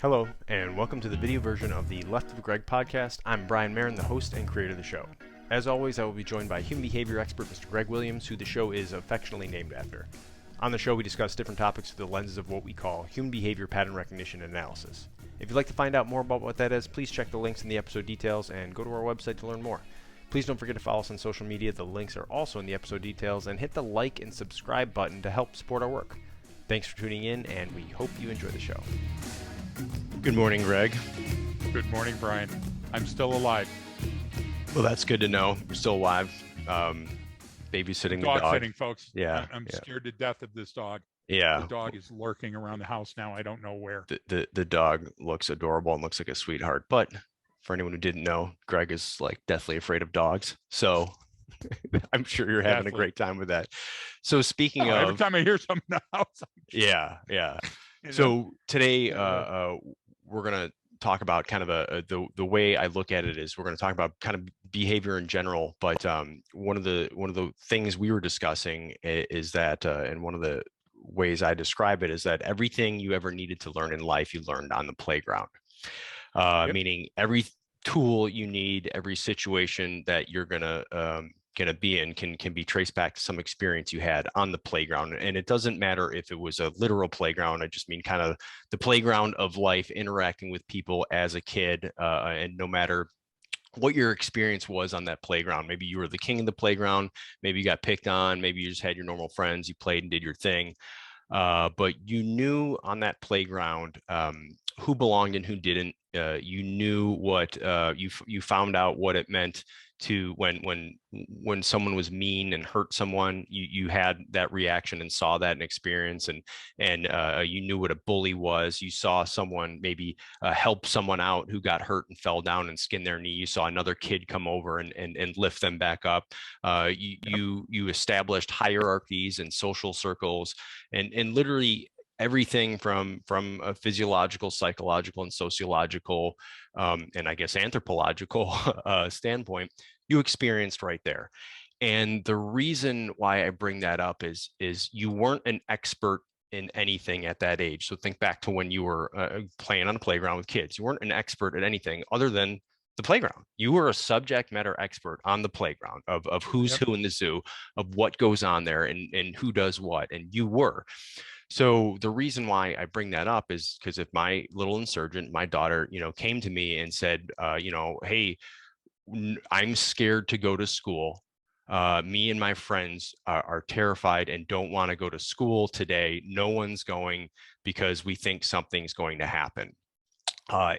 Hello, and welcome to the video version of the Left of Greg podcast. I'm Brian Marin, the host and creator of the show. As always, I will be joined by human behavior expert Mr. Greg Williams, who the show is affectionately named after. On the show, we discuss different topics through the lenses of what we call human behavior pattern recognition and analysis. If you'd like to find out more about what that is, please check the links in the episode details and go to our website to learn more. Please don't forget to follow us on social media. The links are also in the episode details, and hit the like and subscribe button to help support our work. Thanks for tuning in, and we hope you enjoy the show. Good morning, Greg. Good morning, Brian. I'm still alive. Well, that's good to know. You're still alive. Babysitting the dog. Dog sitting, folks. Yeah. I'm scared to death of this dog. Yeah. The dog is lurking around the house now. I don't know where. The dog looks adorable and looks like a sweetheart. But for anyone who didn't know, Greg is like deathly afraid of dogs. So I'm sure you're having a great time with that. So speaking of, every time I hear something in the house, yeah. So today, we're going to talk about kind of the way I look at it is we're going to talk about kind of behavior in general. But one of the things we were discussing is that, and one of the ways I describe it is that everything you ever needed to learn in life, you learned on the playground. Meaning every tool you need, every situation that you're gonna be in can be traced back to some experience you had on the playground. And it doesn't matter if it was a literal playground. I just mean kind of the playground of life, interacting with people as a kid, and no matter what your experience was on that playground. Maybe you were the king of the playground, maybe you got picked on, maybe you just had your normal friends, you played and did your thing. But you knew on that playground who belonged and who didn't. You knew what you found out what it meant to when someone was mean and hurt someone. You had that reaction and saw that and experience, and you knew what a bully was. You saw someone maybe help someone out who got hurt and fell down and skinned their knee. You saw another kid come over and lift them back up. You established hierarchies and social circles, and literally everything from a physiological, psychological, and sociological, and I guess anthropological standpoint, you experienced right there. And the reason why I bring that up is you weren't an expert in anything at that age. So think back to when you were playing on a playground with kids. You weren't an expert at anything other than the playground. You were a subject matter expert on the playground of who's who in the zoo, of what goes on there and who does what, and you were. So the reason why I bring that up is because if my little insurgent, my daughter, came to me and said, hey, I'm scared to go to school. Me and my friends are terrified and don't want to go to school today. No one's going because we think something's going to happen.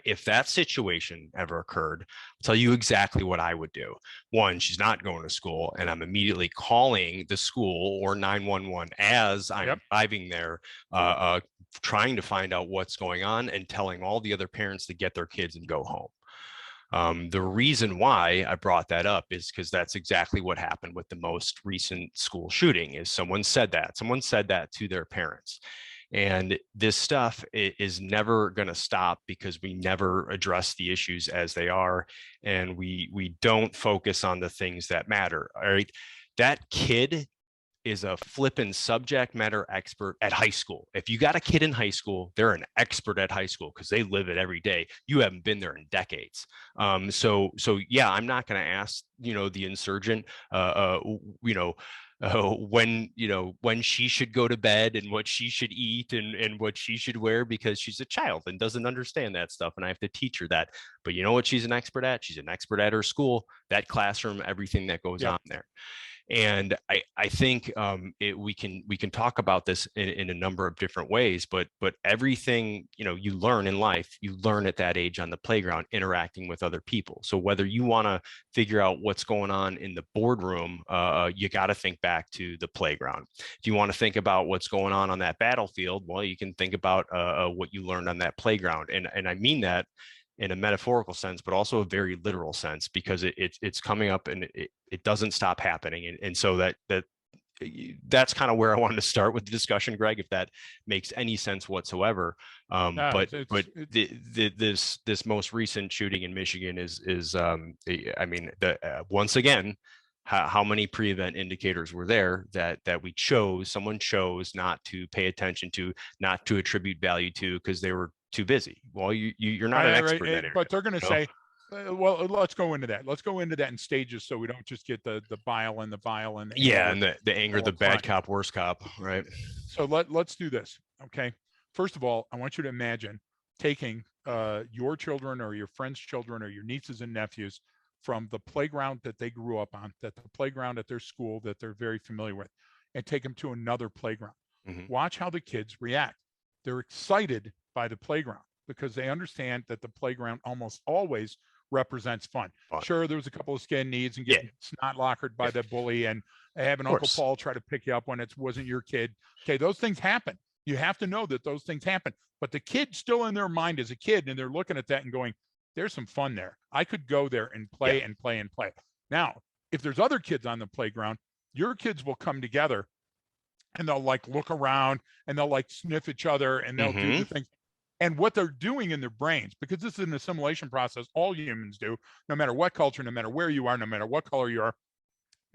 If that situation ever occurred, I'll tell you exactly what I would do. One, she's not going to school, and I'm immediately calling the school or 911 as I'm driving there, trying to find out what's going on and telling all the other parents to get their kids and go home. The reason why I brought that up is because that's exactly what happened with the most recent school shooting. Is someone said that to their parents. And this stuff is never going to stop because we never address the issues as they are, and we don't focus on the things that matter. All right, that kid is a flippin' subject matter expert at high school. If you got a kid in high school, they're an expert at high school because they live it every day. You haven't been there in decades. So yeah, I'm not going to ask the insurgent when she should go to bed and what she should eat and what she should wear, because she's a child and doesn't understand that stuff, and I have to teach her that. But you know what she's an expert at? She's an expert at her school, that classroom, everything that goes on there. And I think we can talk about this in a number of different ways, but everything you learn in life, you learn at that age on the playground, interacting with other people. So whether you want to figure out what's going on in the boardroom, you got to think back to the playground. If you want to think about what's going on that battlefield, well, you can think about what you learned on that playground, and I mean that in a metaphorical sense, but also a very literal sense, because it's coming up and it doesn't stop happening. And so that's kind of where I wanted to start with the discussion, Greg, if that makes any sense whatsoever. This most recent shooting in Michigan is once again, how many pre-event indicators were there that someone chose not to pay attention to, not to attribute value to, because they were too busy. Well, you're not an expert in that area. But they're going to say, well, let's go into that. Let's go into that in stages so we don't just get the bile and the bile and the yeah, anger, and the anger, the bad cop, worst cop, right? So let's do this. Okay. First of all, I want you to imagine taking your children or your friends' children or your nieces and nephews from the playground that they grew up on, that the playground at their school that they're very familiar with, and take them to another playground. Watch how the kids react. They're excited by the playground because they understand that the playground almost always represents fun. Sure, there was a couple of skin needs and getting snot lockered by the bully and having Uncle Paul try to pick you up when it wasn't your kid. Okay, those things happen. You have to know that those things happen. But the kid's still in their mind as a kid, and they're looking at that and going, there's some fun there. I could go there and play and play and play. Now, if there's other kids on the playground, your kids will come together and they'll like look around and they'll like sniff each other and they'll do the things. And what they're doing in their brains, because this is an assimilation process all humans do, no matter what culture, no matter where you are, no matter what color you are,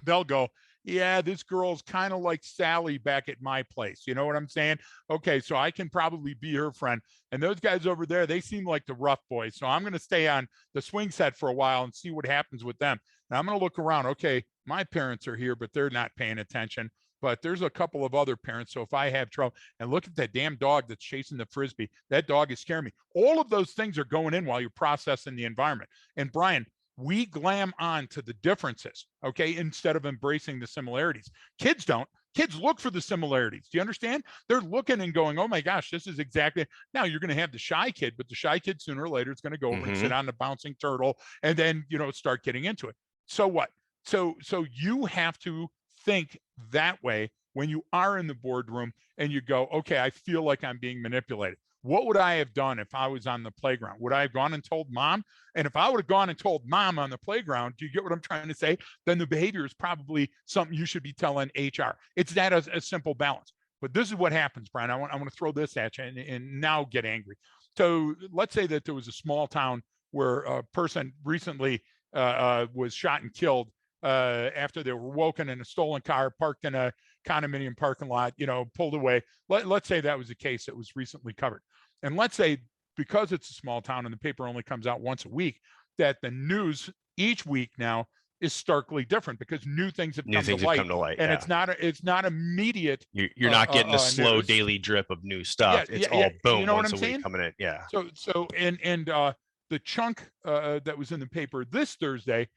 they'll go, yeah, this girl's kind of like Sally back at my place. You know what I'm saying? Okay, so I can probably be her friend. And those guys over there, they seem like the rough boys. So I'm going to stay on the swing set for a while and see what happens with them. Now I'm going to look around. Okay, my parents are here, but they're not paying attention. But there's a couple of other parents. So if I have trouble, and look at that damn dog that's chasing the Frisbee, that dog is scaring me. All of those things are going in while you're processing the environment. And Brian, we glam on to the differences, okay, instead of embracing the similarities. Kids don't. Kids look for the similarities. Do you understand? They're looking and going, oh my gosh, this is exactly. Now you're going to have the shy kid, but the shy kid sooner or later is going to go over and sit on the bouncing turtle and then, start getting into it. So what? So you have to think that way when you are in the boardroom and you go, okay, I feel like I'm being manipulated. What would I have done if I was on the playground? Would I have gone and told mom? And if I would have gone and told mom on the playground, do you get what I'm trying to say? Then the behavior is probably something you should be telling HR. It's that as a simple balance. But this is what happens, Brian. I want to throw this at you and now get angry. So let's say that there was a small town where a person recently was shot and killed after they were woken in a stolen car, parked in a condominium parking lot, pulled away. Let's say that was the case that was recently covered. And let's say because it's a small town and the paper only comes out once a week, that the news each week now is starkly different because new things have come to light. And it's not immediate. You're not getting a slow news. Daily drip of new stuff. It's all boom once a week coming in. Yeah. So the chunk that was in the paper this Thursday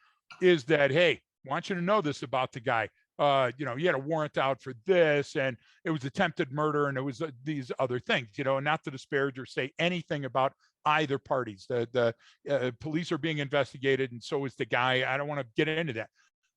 is that, hey, I want you to know this about the guy. He had a warrant out for this, and it was attempted murder, and it was these other things, and not to disparage or say anything about either parties. The police are being investigated, and so is the guy. I don't want to get into that.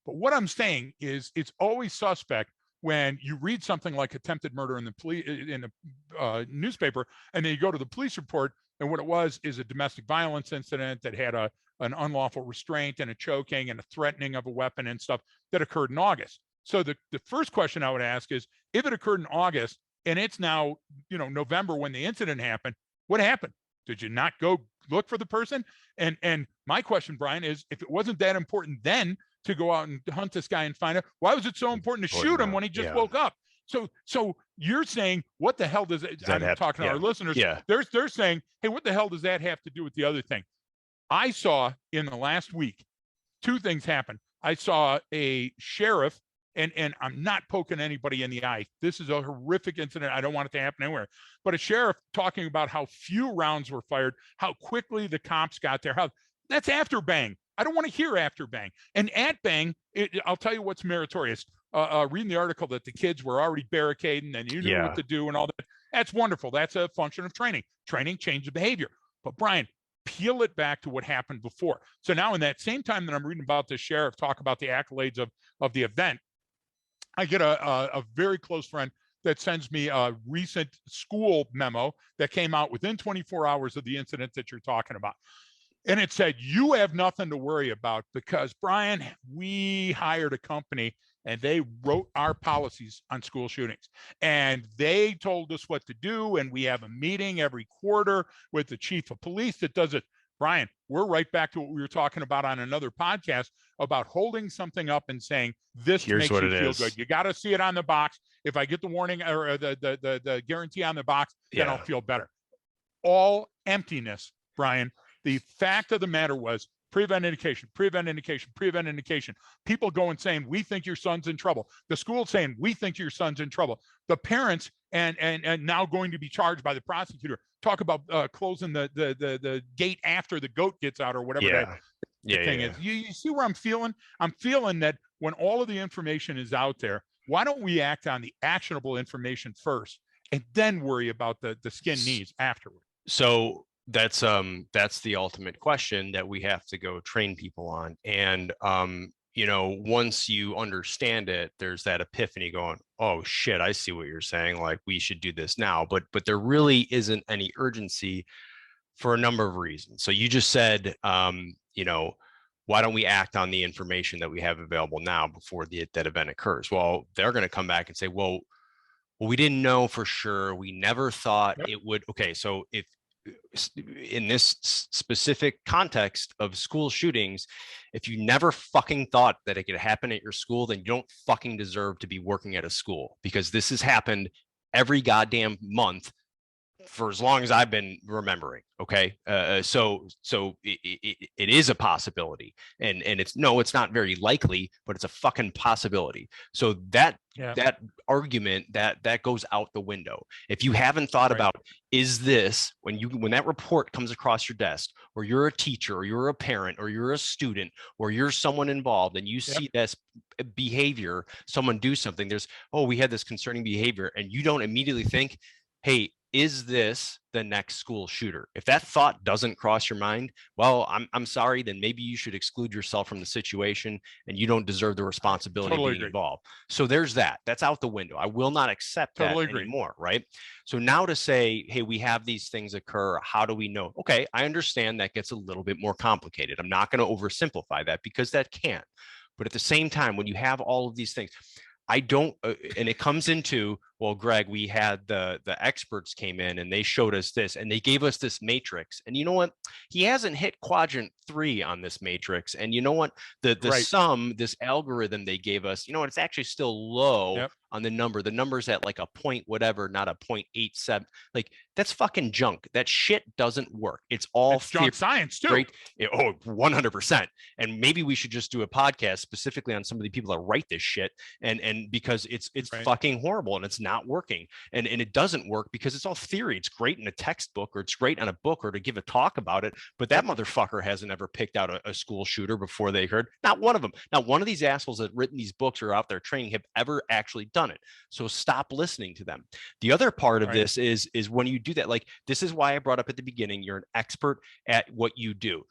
But what I'm saying is it's always suspect when you read something like attempted murder in the newspaper, and then you go to the police report, and what it was is a domestic violence incident that had an unlawful restraint and a choking and a threatening of a weapon and stuff that occurred in August. So the first question I would ask is, if it occurred in August and it's now, November when the incident happened, what happened? Did you not go look for the person? And my question, Brian, is if it wasn't that important then to go out and hunt this guy and find out, why was it so important to shoot him when he just woke up? So you're saying, what the hell does it? I'm talking to our listeners. Yeah. They're saying, hey, what the hell does that have to do with the other thing? I saw in the last week, two things happen. I saw a sheriff, and I'm not poking anybody in the eye. This is a horrific incident. I don't want it to happen anywhere. But a sheriff talking about how few rounds were fired, how quickly the cops got there. That's after bang. I don't want to hear after bang. And at bang, I'll tell you what's meritorious. Reading the article that the kids were already barricading and you knew what to do and all that. That's wonderful. That's a function of training. Training changes behavior. But Brian, peel it back to what happened before. So now in that same time that I'm reading about the sheriff talk about the accolades of the event, I get a very close friend that sends me a recent school memo that came out within 24 hours of the incident that you're talking about. And it said, you have nothing to worry about because, Brian, we hired a company and they wrote our policies on school shootings. And they told us what to do. And we have a meeting every quarter with the chief of police that does it. Brian, we're right back to what we were talking about on another podcast about holding something up and saying, this makes you feel good. You got to see it on the box. If I get the warning or the guarantee on the box, then I'll feel better. all emptiness, Brian. The fact of the matter was prevent indication, prevent indication, prevent indication. People going saying, we think your son's in trouble. The school saying, we think your son's in trouble. The parents and now going to be charged by the prosecutor. Talk about closing the gate after the goat gets out or whatever that thing is. You see where I'm feeling? I'm feeling that when all of the information is out there, why don't we act on the actionable information first and then worry about the skin knees afterward? So that's the ultimate question that we have to go train people on. And you know, once you understand it, there's that epiphany going, oh shit, I see what you're saying. Like we should do this now. But there really isn't any urgency for a number of reasons. So you just said, you know, why don't we act on the information that we have available now before that event occurs? Well, they're going to come back and say, well, we didn't know for sure. We never thought it would. Okay, so if in this specific context of school shootings, if you never fucking thought that it could happen at your school, then you don't fucking deserve to be working at a school, because this has happened every goddamn month for as long as I've been remembering. Okay. So it is a possibility, and it's not very likely, but it's a fucking possibility. So that argument that goes out the window. If you haven't thought about, is this, when that report comes across your desk, or you're a teacher, or you're a parent, or you're a student, or you're someone involved, and you see this behavior, someone do something, we had this concerning behavior, and you don't immediately think, hey, is this the next school shooter? If that thought doesn't cross your mind, well, I'm sorry, then maybe you should exclude yourself from the situation, and you don't deserve the responsibility of being involved. So there's that. That's out the window. I will not accept that anymore, right? So now to say, hey, we have these things occur, how do we know? Okay, I understand that gets a little bit more complicated. I'm not going to oversimplify that, because that can't. But at the same time, when you have all of these things, I don't, and it comes into, well, Greg, we had the experts came in and they showed us this, and they gave us this matrix. And you know what? He hasn't hit quadrant 3 on this matrix. And you know what? The sum, this algorithm they gave us, you know what? It's actually still low on the number. The number's at like a point whatever, not a 0.87. Like, that's fucking junk. That shit doesn't work. It's all junk science too. Great. 100%. And maybe we should just do a podcast specifically on some of the people that write this shit, and because it's fucking horrible, and it's not working, and it doesn't work because it's all theory. It's great in a textbook, or it's great on a book, or to give a talk about it, but that motherfucker hasn't ever picked out a school shooter before they heard. Not one of them. Not one of these assholes that written these books or out there training have ever actually done it. So stop listening to them. The other part of this is when you do that, like, this is why I brought up at the beginning, you're an expert at what you do.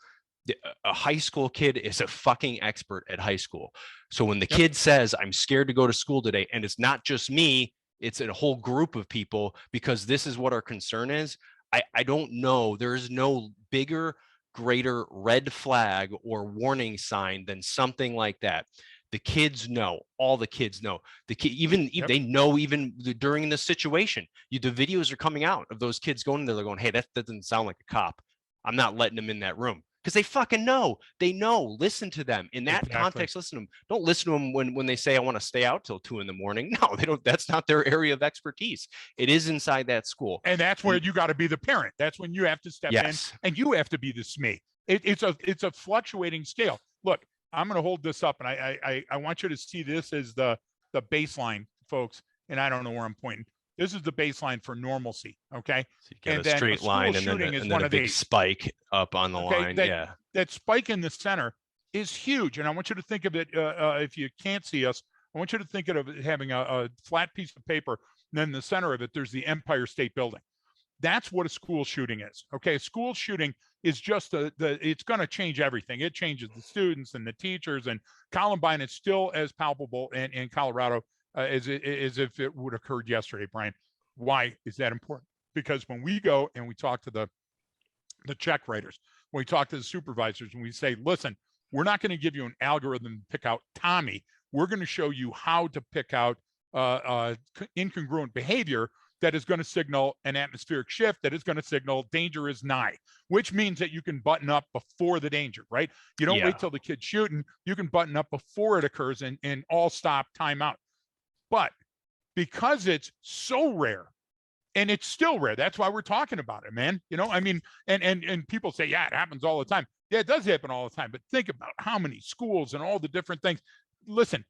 A high school kid is a fucking expert at high school. So when the kid says, I'm scared to go to school today, and it's not just me, it's a whole group of people, because this is what our concern is, I don't know. There is no bigger, greater red flag or warning sign than something like that. The kids know. All the kids know. Even they know, even during the situation, the videos are coming out of those kids going there. They're going, hey, that doesn't sound like a cop. I'm not letting them in that room. Because they fucking know. They know. Listen to them. In that context, listen to them. Don't listen to them when they say, I want to stay out till 2 a.m. No, they don't. That's not their area of expertise. It is inside that school. And that's where you got to be the parent. That's when you have to step in, and you have to be the SME. It's a fluctuating scale. Look, I'm going to hold this up, and I want you to see this as the baseline, folks. And I don't know where I'm pointing. This is the baseline for normalcy. Okay. So you get a straight line, and then a big spike up on the line. That spike in the center is huge. And I want you to think of it. If you can't see us, I want you to think of it having a flat piece of paper. And then in the center of it, there's the Empire State Building. That's what a school shooting is. Okay. A school shooting is just it's going to change everything. It changes the students and the teachers, and Columbine is still as palpable in Colorado as if it would have occurred yesterday, Brian. Why is that important? Because when we go and we talk to the check writers, when we talk to the supervisors, and we say, listen, we're not going to give you an algorithm to pick out Tommy. We're going to show you how to pick out incongruent behavior that is going to signal an atmospheric shift, that is going to signal danger is nigh, which means that you can button up before the danger, right? You don't wait till the kid's shooting. You can button up before it occurs and all stop, time out. But because it's so rare and it's still rare. That's why we're talking about it, man. You know, I mean, and people say, yeah, it happens all the time. Yeah, it does happen all the time. But think about how many schools and all the different things. Listen,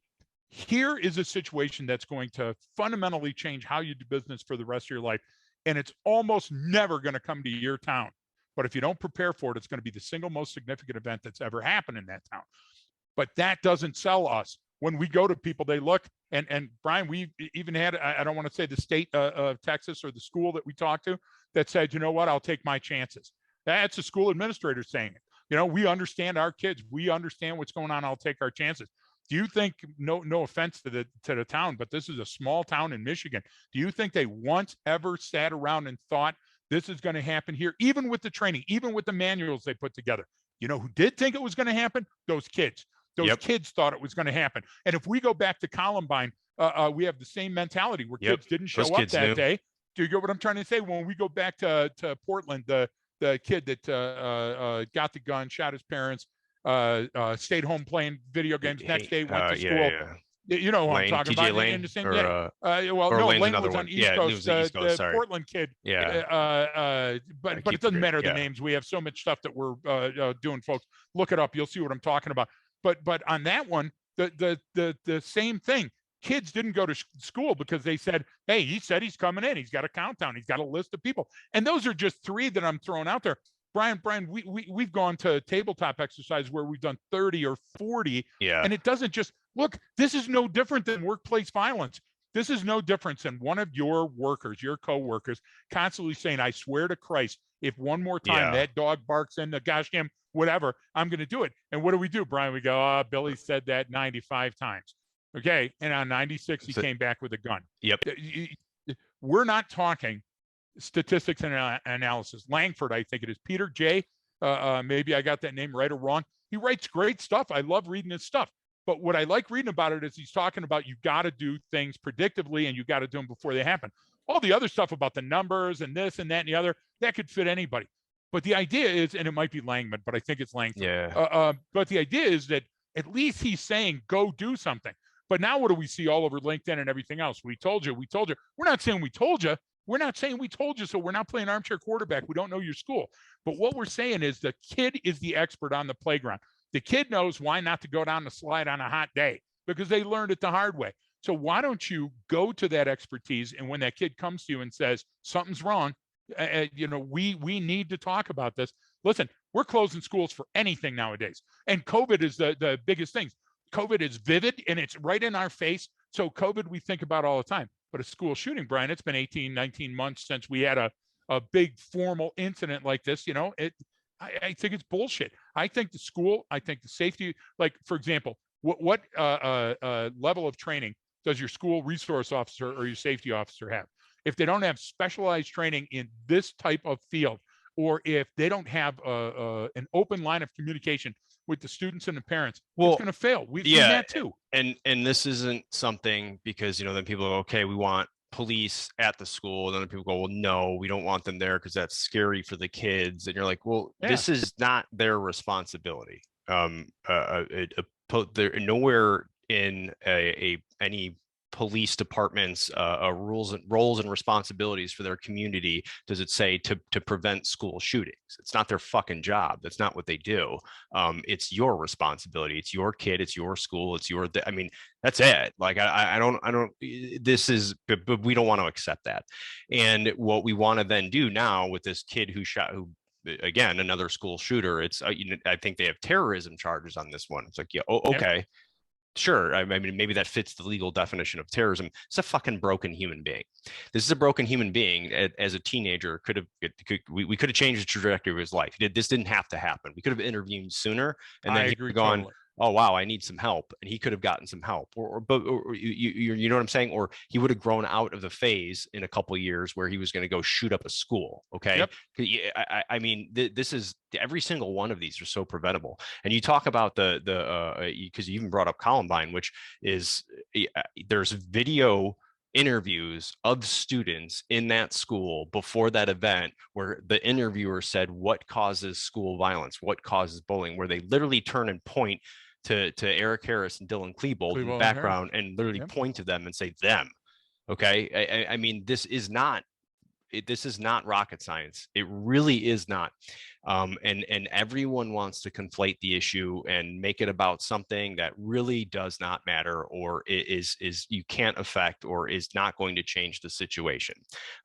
here is a situation that's going to fundamentally change how you do business for the rest of your life. And it's almost never going to come to your town. But if you don't prepare for it, it's going to be the single most significant event that's ever happened in that town. But that doesn't sell us. When we go to people, they look, and Brian, we even had, I don't want to say the state of Texas or the school that we talked to that said, you know what, I'll take my chances. That's a school administrator saying it. You know, we understand our kids. We understand what's going on. I'll take our chances. Do you think, no offense to the town, but this is a small town in Michigan. Do you think they once ever sat around and thought this is going to happen here, even with the training, even with the manuals they put together? You know who did think it was going to happen? Those kids. Those kids thought it was going to happen. And if we go back to Columbine, we have the same mentality where kids didn't show up that day. Do you get what I'm trying to say? When we go back to Portland, the kid that got the gun, shot his parents, stayed home playing video games. Next day went to school. You know who Lane, I'm talking TJ about. Lane, in the same, or, well, or no, Lane's Lane another was one. on East Coast. The Portland kid. But it doesn't matter the names. We have so much stuff that we're doing, folks. Look it up. You'll see what I'm talking about. But on that one, the same thing. Kids didn't go to school because they said, hey, he said he's coming in. He's got a countdown. He's got a list of people. And those are just three that I'm throwing out there. Brian, we've gone to tabletop exercise where we've done 30 or 40. And it doesn't just, look, this is no different than workplace violence. This is no different than one of your workers, your coworkers, constantly saying, I swear to Christ, if one more time that dog barks in the gosh damn whatever, I'm going to do it. And what do, Brian? We go, Billy said that 95 times. Okay. And on 96, he came back with a gun. We're not talking statistics and analysis. Langford, I think it is. Peter J. Maybe I got that name right or wrong. He writes great stuff. I love reading his stuff. But what I like reading about it is he's talking about you got to do things predictively and you got to do them before they happen. All the other stuff about the numbers and this and that and the other, that could fit anybody. But the idea is, and it might be Langman, but I think it's Langford. But the idea is that at least he's saying, go do something. But now what do we see all over LinkedIn and everything else? We told you. We're not saying we told you. We're not saying we told you, so we're not playing armchair quarterback. We don't know your school. But what we're saying is the kid is the expert on the playground. The kid knows why not to go down the slide on a hot day because they learned it the hard way. So why don't you go to that expertise, and when that kid comes to you and says, something's wrong, we need to talk about this. Listen, we're closing schools for anything nowadays. And COVID is the biggest thing. COVID is vivid, and it's right in our face. So COVID we think about all the time. But a school shooting, Brian, it's been 18, 19 months since we had a big formal incident like this. I think it's bullshit. I think the school, I think the safety, like, for example, what level of training does your school resource officer or your safety officer have? If they don't have specialized training in this type of field, or if they don't have an open line of communication with the students and the parents, it's going to fail. We've seen that too. And this isn't something because, then people go, okay, we want police at the school. And then people go, well, no, we don't want them there because that's scary for the kids. And you're like, well, this is not their responsibility. They're nowhere in any police departments roles and responsibilities for their community does it say to prevent school shootings. It's not their fucking job. That's not what they do. It's your responsibility. It's your kid. It's your school. It's your that's it. Like I don't this is, but we don't want to accept that. And what we want to then do now with this kid who again, another school shooter, it's I think they have terrorism charges on this one. It's like, okay. Sure. I mean, maybe that fits the legal definition of terrorism. It's a fucking broken human being. This is a broken human being. As a teenager, we could have changed the trajectory of his life. This didn't have to happen. We could have intervened sooner, and then he'd gone, totally. Oh wow, I need some help, and he could have gotten some help, or you know what I'm saying, or he would have grown out of the phase in a couple of years where he was going to go shoot up a school. Okay, I mean, this is every single one of these are so preventable. And you talk about because you even brought up Columbine, which is there's video interviews of students in that school before that event where the interviewer said what causes school violence, what causes bullying, where they literally turn and point to Eric Harris and Dylan Klebold in the background and literally point to them and say them. Okay. I mean, this is not this is not rocket science. It really is not. And everyone wants to conflate the issue and make it about something that really does not matter, or is you can't affect, or is not going to change the situation.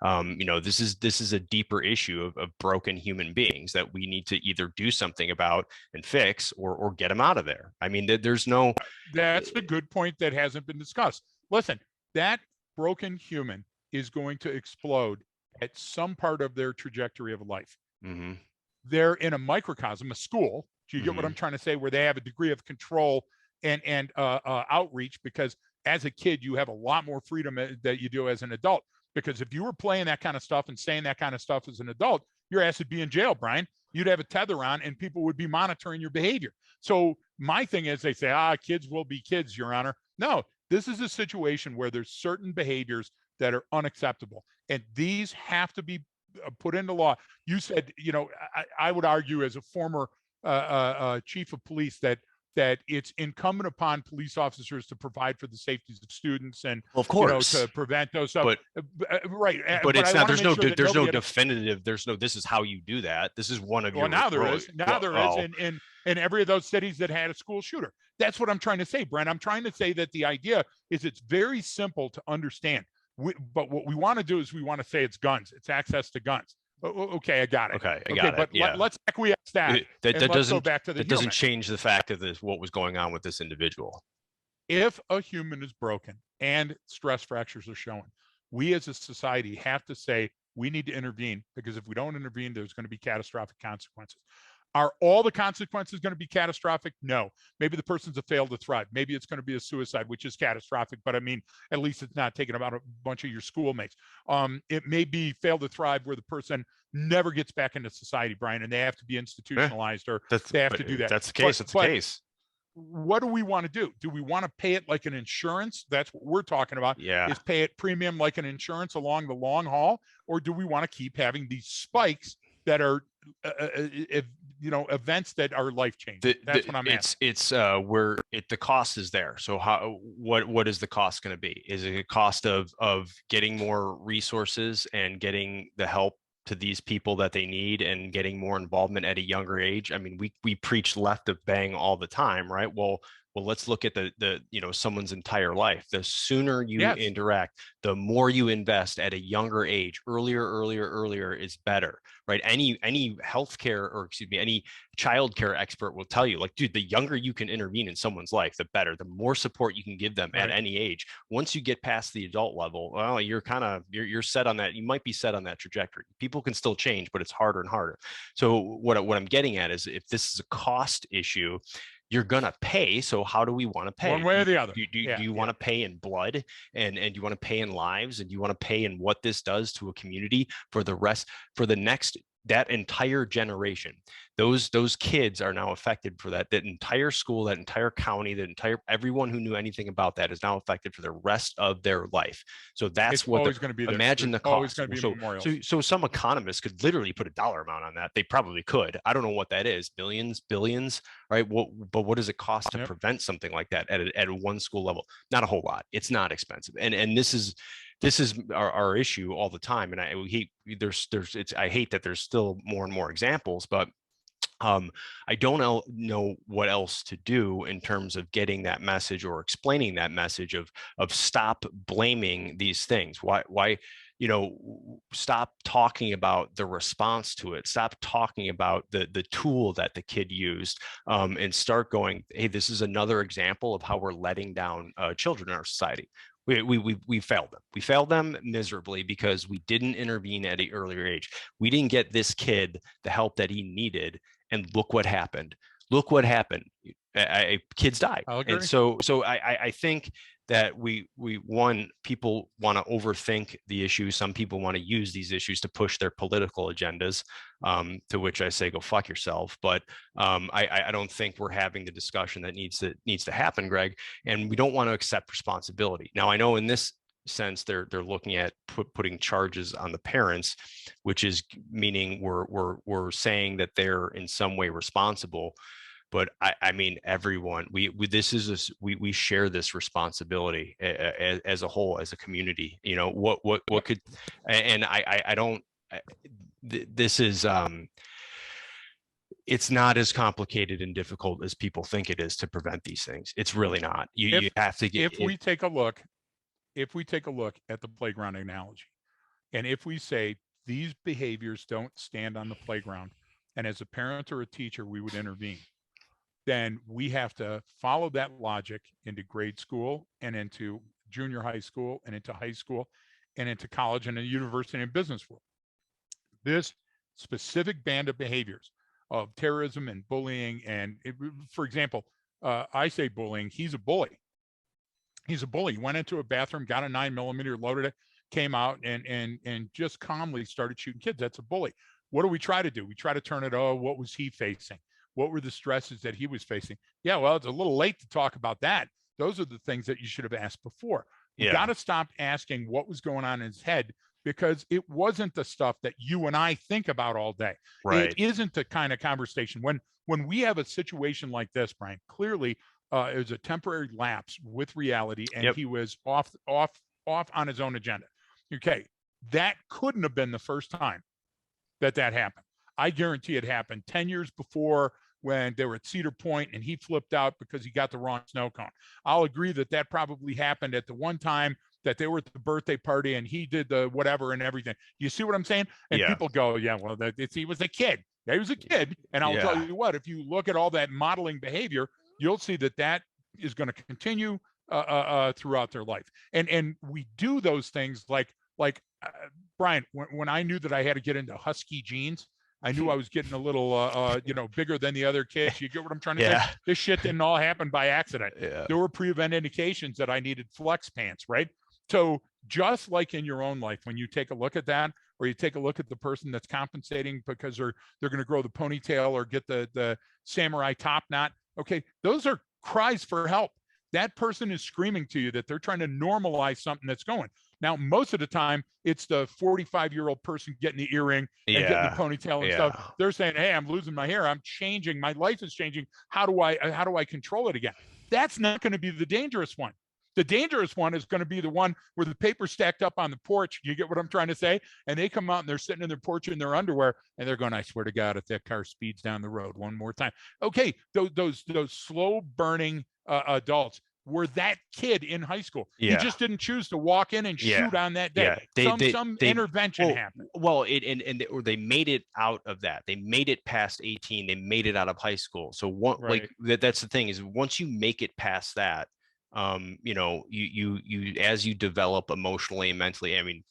This is a deeper issue of broken human beings that we need to either do something about and fix, or get them out of there. I mean, there's no. That's a good point that hasn't been discussed. Listen, that broken human is going to explode at some part of their trajectory of life. Mm-hmm. They're in a microcosm, a school. Do you get what I'm trying to say? Where they have a degree of control and outreach, because as a kid, you have a lot more freedom that you do as an adult. Because if you were playing that kind of stuff and saying that kind of stuff as an adult, your ass would be in jail, Brian. You'd have a tether on and people would be monitoring your behavior. So my thing is, they say, kids will be kids, Your Honor. No, this is a situation where there's certain behaviors that are unacceptable. And these have to be put into law. You said, I would argue as a former chief of police that it's incumbent upon police officers to provide for the safety of students and, of course, to prevent those stuff. Right. But it's not. There's no definitive. There's no. This is how you do that. This is one of your. Well, now there is. Now there is in every of those cities that had a school shooter. That's what I'm trying to say, Brent. I'm trying to say that the idea is it's very simple to understand. But what we want to do is we want to say it's guns. It's access to guns. Okay, I got it. Okay, I got it. But yeah. Let's acquiesce that. That doesn't go back to the that doesn't change the fact of what was going on with this individual. If a human is broken and stress fractures are showing, we as a society have to say we need to intervene, because if we don't intervene, there's going to be catastrophic consequences. Are all the consequences going to be catastrophic? No. Maybe the person's a failed to thrive. Maybe it's going to be a suicide, which is catastrophic, but I mean, at least it's not taking about a bunch of your schoolmates. It may be failed to thrive where the person never gets back into society, Brian, and they have to be institutionalized, or they have to do that. That's the case. That's the case. What do we want to do? Do we want to pay it like an insurance? That's what we're talking about. Yeah. Is pay it premium like an insurance along the long haul? Or do we want to keep having these spikes that are events that are life changing? That's what I'm asking. It's where the cost is there. So what is the cost going to be? Is it a cost of getting more resources and getting the help to these people that they need and getting more involvement at a younger age? I mean, we preach left of bang all the time, right? Well, let's look at the someone's entire life. The sooner you interact, the more you invest at a younger age. Earlier is better, right? Any healthcare, or any childcare expert will tell you, like, dude, the younger you can intervene in someone's life, the better. The more support you can give them at any age. Once you get past the adult level, well, you're set on that. You might be set on that trajectory. People can still change, but it's harder and harder. So what I'm getting at is, if this is a cost issue, you're going to pay. So how do we want to pay? One way or the other. Do you want to pay in blood, and do you want to pay in lives, and do you want to pay in what this does to a community for the next, that entire generation? Those kids are now affected for that entire school, that entire county, everyone who knew anything about that is now affected for the rest of their life. So that's what always going to be there. Imagine the cost. So some economists could literally put a dollar amount on that. They probably could. I don't know what that is. Millions, billions, right? But what does it cost to prevent something like that at a one school level? Not a whole lot. It's not expensive. And this is our issue all the time. And I hate that there's still more and more examples, but I don't know what else to do in terms of getting that message or explaining that message of stop blaming these things. Why stop talking about the response to it. Stop talking about the tool that the kid used, and start going, hey, this is another example of how we're letting down children in our society. We failed them. We failed them miserably because we didn't intervene at an earlier age. We didn't get this kid the help that he needed, and look what happened. Kids died. And so I think that people want to overthink the issue. Some people want to use these issues to push their political agendas, to which I say, go fuck yourself. But I don't think we're having the discussion that needs to happen, Greg. And we don't want to accept responsibility. Now, I know in this sense they're looking at putting charges on the parents, which is meaning we're saying that they're in some way responsible. but I mean, everyone, this is we share this responsibility as a whole, as a community. You know, what Yep. could, and I don't, this is, it's not as complicated and difficult as people think it is to prevent these things. It's really not. You If have to get if it. we take a look, if we take a look at the playground analogy, and if we say these behaviors don't stand on the playground, and as a parent or a teacher, we would intervene, then we have to follow that logic into grade school and into junior high school and into high school and into college and a university and business world. This specific band of behaviors of terrorism and bullying, and for example, I say bullying, he's a bully. He's a bully. He went into a bathroom, got a 9mm, loaded it, came out and just calmly started shooting kids. That's a bully. What do we try to do? We try to turn it, oh, what was he facing? What were the stresses that he was facing? Yeah, well, it's a little late to talk about that. Those are the things that you should have asked before. We got Yeah, to stop asking what was going on in his head, because it wasn't the stuff that you and I think about all day. It right. isn't the kind of conversation when we have a situation like this, Brian. Clearly, it was a temporary lapse with reality, and Yep. he was off on his own agenda. Okay, that couldn't have been the first time that happened. I guarantee it happened 10 years before, when they were at Cedar Point and he flipped out because he got the wrong snow cone. I'll agree that that probably happened at the one time that they were at the birthday party and he did the whatever and everything. You see what I'm saying? And Yeah. people go, yeah, well, he was a kid. Yeah, he was a kid. And I'll tell Yeah. you what, if you look at all that modeling behavior, you'll see that that is going to continue throughout their life. And we do those things Brian, when I knew that I had to get into husky jeans, I knew I was getting a little, bigger than the other kids. You get what I'm trying to say? Yeah. This shit didn't all happen by accident. Yeah. There were prevent indications that I needed flex pants, right? So just like in your own life, when you take a look at that, or you take a look at the person that's compensating because they're going to grow the ponytail or get the samurai top knot. Okay, those are cries for help. That person is screaming to you that they're trying to normalize something that's going. Now, most of the time, it's the 45-year-old person getting the earring and getting the Yeah. ponytail and stuff. Yeah. They're saying, "Hey, I'm losing my hair. I'm changing. My life is changing. How do I control it again?" That's not going to be the dangerous one. The dangerous one is going to be the one where the paper's stacked up on the porch. You get what I'm trying to say? And they come out and they're sitting in their porch in their underwear and they're going, "I swear to God, if that car speeds down the road one more time." Okay, those slow burning adults were that kid in high school. He Yeah. just didn't choose to walk in and Yeah. shoot on that day. Yeah. Some intervention well, happened. or they made it out of that. They made it past 18. They made it out of high school. So Right. that's the thing, is once you make it past that, you as you develop emotionally and mentally, I mean,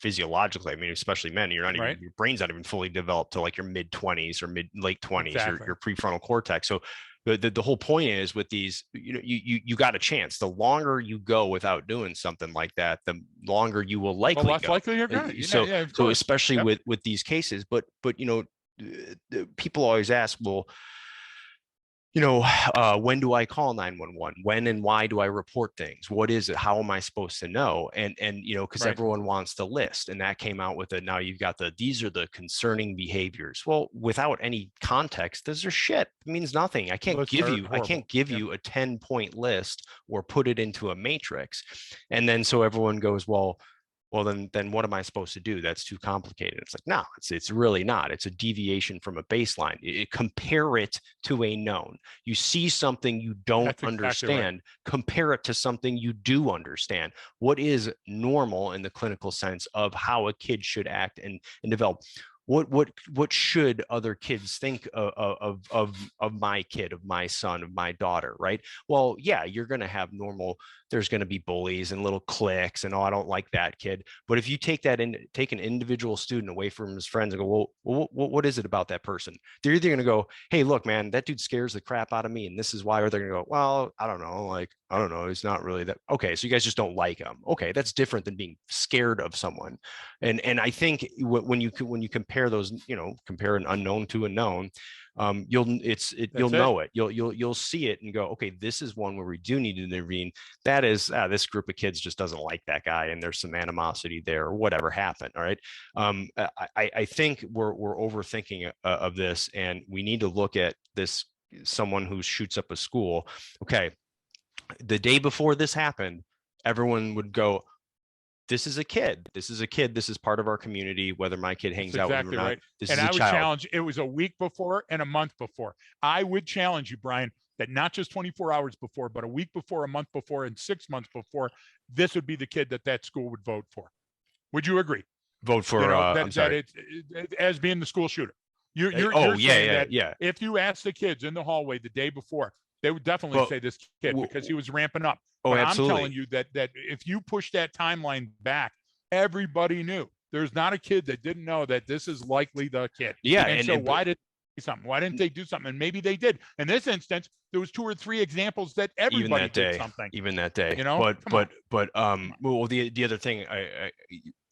physiologically, I mean, especially men, Right. your brain's not even fully developed to like your mid 20s or late 20s, Exactly. your prefrontal cortex. So the whole point is, with these, you got a chance. The longer you go without doing something like that, the longer you will The likely less go. likely you're going to. Yeah, So yeah, of so course. especially Yep. with these cases, but people always ask, well, when do I call 911? When and why do I report things? What is it? How am I supposed to know? And because Right. everyone wants the list, and that came out with it. Now you've got these are the concerning behaviors. Well, without any context, those are shit. It means nothing. Lists are I horrible. can't give Yep. you a 10-point list or put it into a matrix. And then so everyone goes, well, then what am I supposed to do? That's too complicated. It's like, no, it's really not. It's a deviation from a baseline. Compare it to a known. You see something you don't That's exactly right. understand, compare it to something you do understand. What is normal in the clinical sense of how a kid should act and develop? What should other kids think of my kid, of my son, of my daughter, right? Well, yeah, you're going to have normal, there's going to be bullies and little cliques and, oh, I don't like that kid. But if you take an individual student away from his friends and go, well, what is it about that person? They're either going to go, hey, look, man, that dude scares the crap out of me, and this is why. Or they're going to go, well, I don't know, like, I don't know, he's not really that. Okay, so you guys just don't like him. Okay, that's different than being scared of someone. And I think when you compare those, compare an unknown to a known, you'll know it. You'll see it and go, okay, this is one where we do need to intervene. That is, this group of kids just doesn't like that guy, and there's some animosity there, or whatever happened. All right. I think we're overthinking of this, and we need to look at this someone who shoots up a school. Okay, the day before this happened, everyone would go, this is a kid. This is a kid. This is part of our community, whether my kid That's hangs out with him or exactly not. right. This And is a I would child. challenge, it was a week before and a month before. I would challenge you, Brian, that not just 24 hours before, but a week before, a month before, and 6 months before, this would be the kid that school would vote for. Would you agree? Vote You for, know, I'm that sorry. it's as being the school shooter. You're Oh, yeah, saying yeah, that yeah. if you asked the kids in the hallway the day before, they would definitely But, say this kid because he was ramping up. oh, But I'm telling absolutely. you that if you push that timeline back, everybody knew. There's not a kid that didn't know that this is likely the kid. Yeah. And so But why did something? Why didn't they do something? And maybe they did. In this instance, there was 2 or 3 examples that everybody did something. even that day, You know, come on. well, the other thing,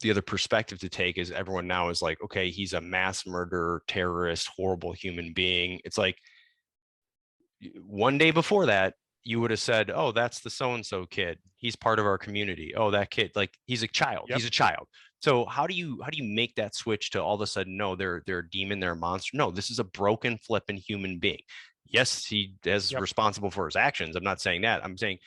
the other perspective to take is everyone now is like, okay, he's a mass murderer, terrorist, horrible human being. It's like, one day before that, you would have said, oh, that's the so-and-so kid. He's part of our community. Oh, that kid, like, he's a child. Yep. He's a child. So how do you make that switch to all of a sudden, no, they're a demon, they're a monster? No, this is a broken, flipping human being. Yes, he is Yep. responsible for his actions. I'm not saying that. I'm saying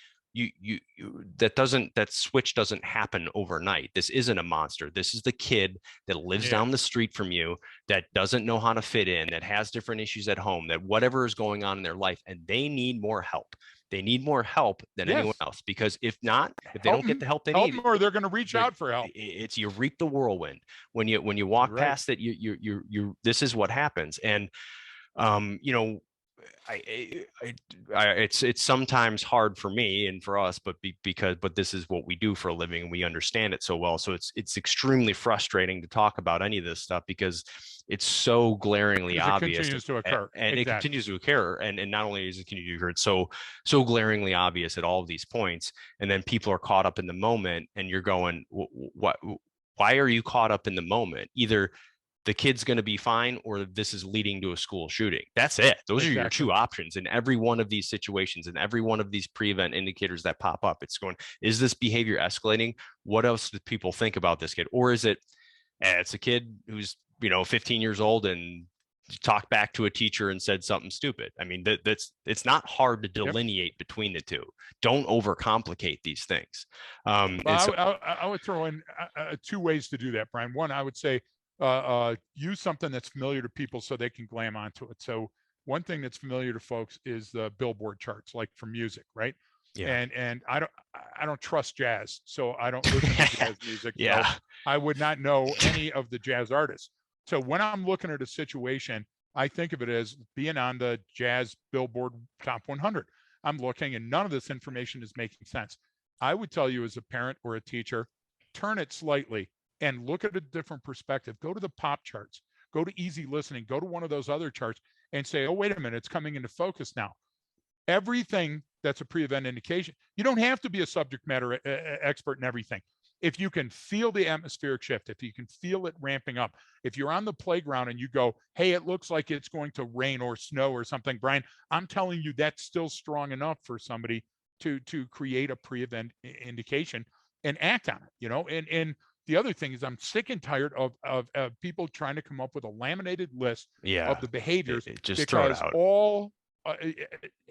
that switch doesn't happen overnight. This isn't a monster. This is the kid that lives Yeah. down the street from you, that doesn't know how to fit in, that has different issues at home, that whatever is going on in their life, and they need more help. They need more help than anyone Yes. else, because if not, if they Help don't get them. the help they Help need, them, or they're going to reach out for help. it's, you reap the whirlwind. When you You're walk right. past it, you this is what happens. And you know, it's sometimes hard for me and for us, but this is what we do for a living, and we understand it so well. So it's extremely frustrating to talk about any of this stuff, because it's so glaringly Because it obvious, continues to occur. and it Exactly. continues to occur. And not only is it continue to occur, it's so glaringly obvious at all of these points. And then people are caught up in the moment, and you're going, what? Why are you caught up in the moment? Either the kid's going to be fine, or this is leading to a school shooting. That's it. Those are your Exactly. two options in every one of these situations, and every one of these pre-event indicators that pop up. It's going, is this behavior escalating? What else do people think about this kid? Or is it, it's a kid who's, 15 years old and talked back to a teacher and said something stupid? I mean, it's not hard to Yep. delineate between the two. Don't overcomplicate these things. Well, I would throw in 2 ways to do that, Brian. One, I would say use something that's familiar to people so they can glam onto it. So one thing that's familiar to folks is the Billboard charts, like for music, right? Yeah. And I don't trust jazz, so I don't listen to jazz music. Yeah. So I would not know any of the jazz artists. So when I'm looking at a situation, I think of it as being on the jazz Billboard Top 100. I'm looking, and none of this information is making sense. I would tell you, as a parent or a teacher, turn it slightly and look at a different perspective. Go to the pop charts, go to easy listening, go to one of those other charts and say, oh, wait a minute, it's coming into focus now. Everything that's a pre-event indication, you don't have to be a subject matter expert in everything. If you can feel the atmospheric shift, if you can feel it ramping up, if you're on the playground and you go, hey, it looks like it's going to rain or snow or something, Brian, I'm telling you that's still strong enough for somebody to create a pre-event indication and act on it. And the other thing is, I'm sick and tired of people trying to come up with a laminated list Yeah. of the behaviors, Just throw it because out.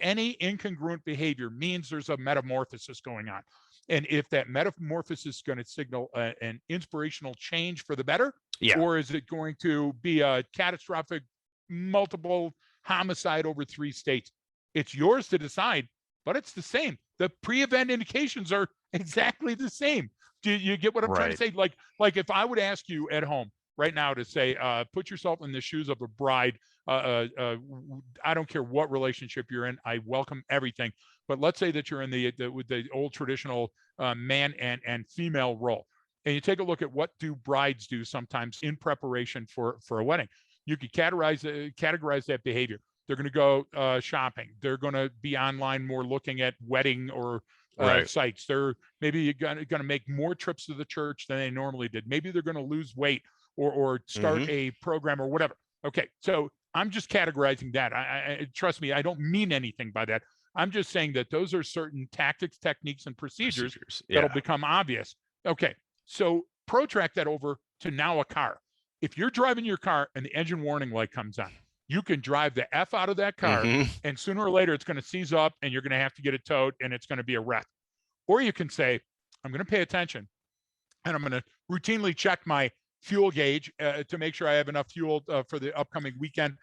any incongruent behavior means there's a metamorphosis going on. And if that metamorphosis is going to signal an inspirational change for the better, Yeah. or is it going to be a catastrophic multiple homicide over 3 states? It's yours to decide, but it's the same. The pre-event indications are exactly the same. Do you get what I'm trying to say? Like if I would ask you at home right now to say, put yourself in the shoes of a bride. I don't care what relationship you're in. I welcome everything. But let's say that you're in with the old traditional man and female role, and you take a look at what do brides do sometimes in preparation for a wedding. You could categorize that behavior. They're going to go shopping. They're going to be online more, looking at wedding or sites. They're maybe going to make more trips to the church than they normally did. Maybe they're going to lose weight or start a program or whatever. Okay, so I'm just categorizing that. I trust me, I don't mean anything by that. I'm just saying that those are certain tactics, techniques, and procedures that'll become obvious. Okay, so protract that over to now a car. If you're driving your car and the engine warning light comes on, you can drive the F out of that car, Mm-hmm. and sooner or later it's going to seize up and you're going to have to get it towed and it's going to be a wreck. Or you can say, I'm going to pay attention and I'm going to routinely check my fuel gauge to make sure I have enough fuel for the upcoming weekend.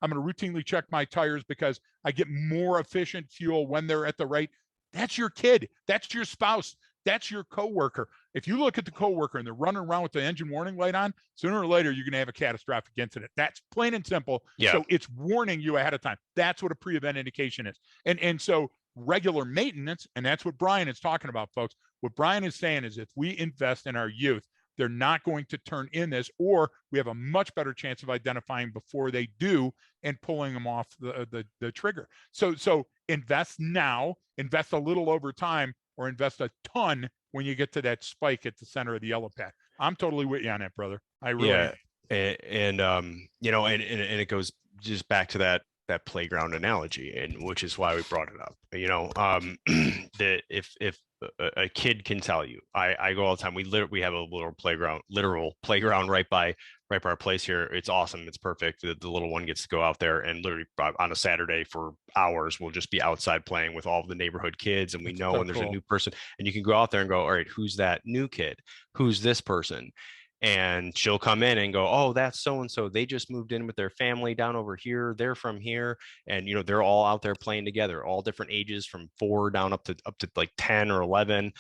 I'm going to routinely check my tires because I get more efficient fuel when they're at the right. That's your kid. That's your spouse. That's your coworker. If you look at the coworker and they're running around with the engine warning light on, sooner or later you're going to have a catastrophic incident. That's plain and simple. Yeah. So it's warning you ahead of time. That's what a pre-event indication is. And so regular maintenance, and that's what Brian is talking about, folks. What Brian is saying is if we invest in our youth, they're not going to turn in this, or we have a much better chance of identifying before they do and pulling them off the trigger. So invest now, invest a little over time, or invest a ton when you get to that spike at the center of the yellow pad. I'm totally with you on that, brother. I really am. And it goes just back to that playground analogy, and which is why we brought it up. That if a kid can tell you, I go all the time. We have a literal playground right by our place here. It's awesome. It's perfect. The little one gets to go out there and literally on a Saturday for hours, we'll just be outside playing with all of the neighborhood kids. And we know when there's a new person, and you can go out there and go, all right, who's that new kid? Who's this person? And she'll come in and go, oh, that's so and so, they just moved in with their family down over here, they're from here. And they're all out there playing together, all different ages, from 4 down up to like 10 or 11,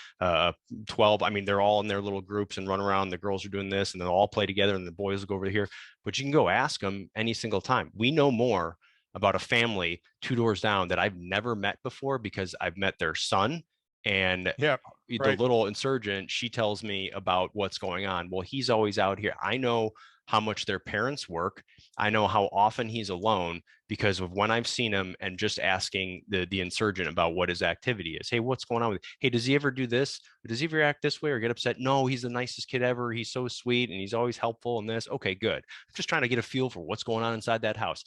12. I mean, they're all in their little groups and run around. The girls are doing this and they'll all play together and the boys will go over here. But you can go ask them any single time. We know more about a family 2 doors down that I've never met before because I've met their son. And Yeah, the right. little insurgent, she tells me about what's going on. Well, he's always out here. I know how much their parents work. I know how often he's alone because of when I've seen him, and just asking the insurgent about what his activity is. Hey, what's going on with you? Hey, does he ever do this? Does he ever act this way or get upset? No, he's the nicest kid ever. He's so sweet and he's always helpful in this. Okay, good. I'm just trying to get a feel for what's going on inside that house.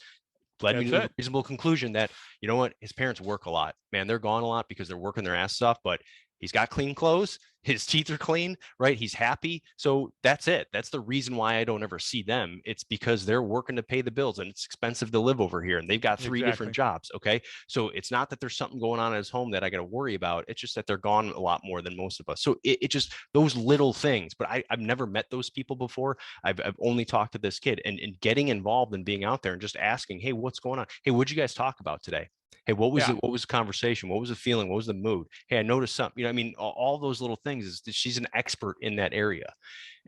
Led me to the reasonable conclusion that, you know what, his parents work a lot, man. They're gone a lot because they're working their asses off, but he's got clean clothes, his teeth are clean, right? He's happy. So that's it. That's the reason why I don't ever see them. It's because they're working to pay the bills and it's expensive to live over here and they've got 3 different jobs. Okay. So it's not that there's something going on in his home that I got to worry about. It's just that they're gone a lot more than most of us. So it just, those little things, but I've never met those people before. I've only talked to this kid, and getting involved and being out there and just asking, hey, what's going on? Hey, what'd you guys talk about today? Hey, what was it? What was the conversation? What was the feeling? What was the mood? Hey, I noticed something. I mean, all those little things. Is she's an expert in that area,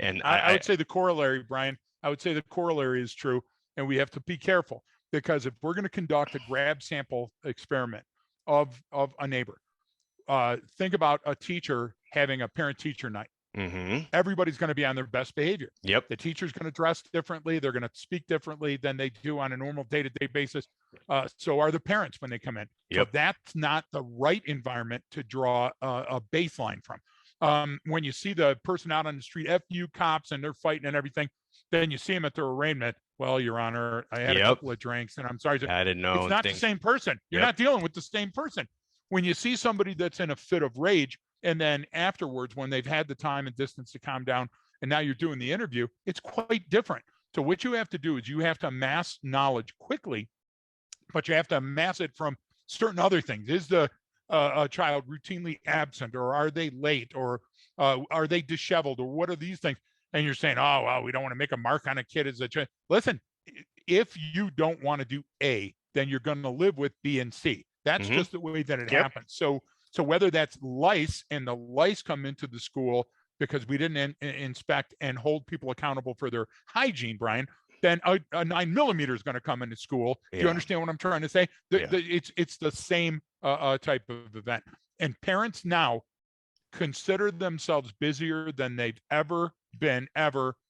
and I would say the corollary, Brian. I would say the corollary is true, and we have to be careful because if we're going to conduct a grab sample experiment of a neighbor, think about a teacher having a parent-teacher night. Mm-hmm. Everybody's going to be on their best behavior. Yep. The teacher's going to dress differently. They're going to speak differently than they do on a normal day-to-day basis. So are the parents when they come in. Yep. So that's not the right environment to draw a baseline from. When you see the person out on the street, F you cops, and they're fighting and everything, then you see them at their arraignment. Well, Your Honor, I had a couple of drinks and I'm sorry. I didn't know. It's not the same person. You're not dealing with the same person. When you see somebody that's in a fit of rage, and then afterwards, when they've had the time and distance to calm down, and now you're doing the interview, it's quite different. So what you have to do is you have to amass knowledge quickly, but you have to amass it from certain other things. Is the a child routinely absent, or are they late, or are they disheveled, or what are these things? And you're saying, oh, well, we don't want to make a mark on a kid as a child. Listen, if you don't want to do A, then you're going to live with B and C. That's just the way that it happens. So whether that's lice, and the lice come into the school because we didn't inspect and hold people accountable for their hygiene, Brian, then a 9mm is going to come into school. Do you understand what I'm trying to say? It's the same type of event. And parents now consider themselves busier than they've ever been,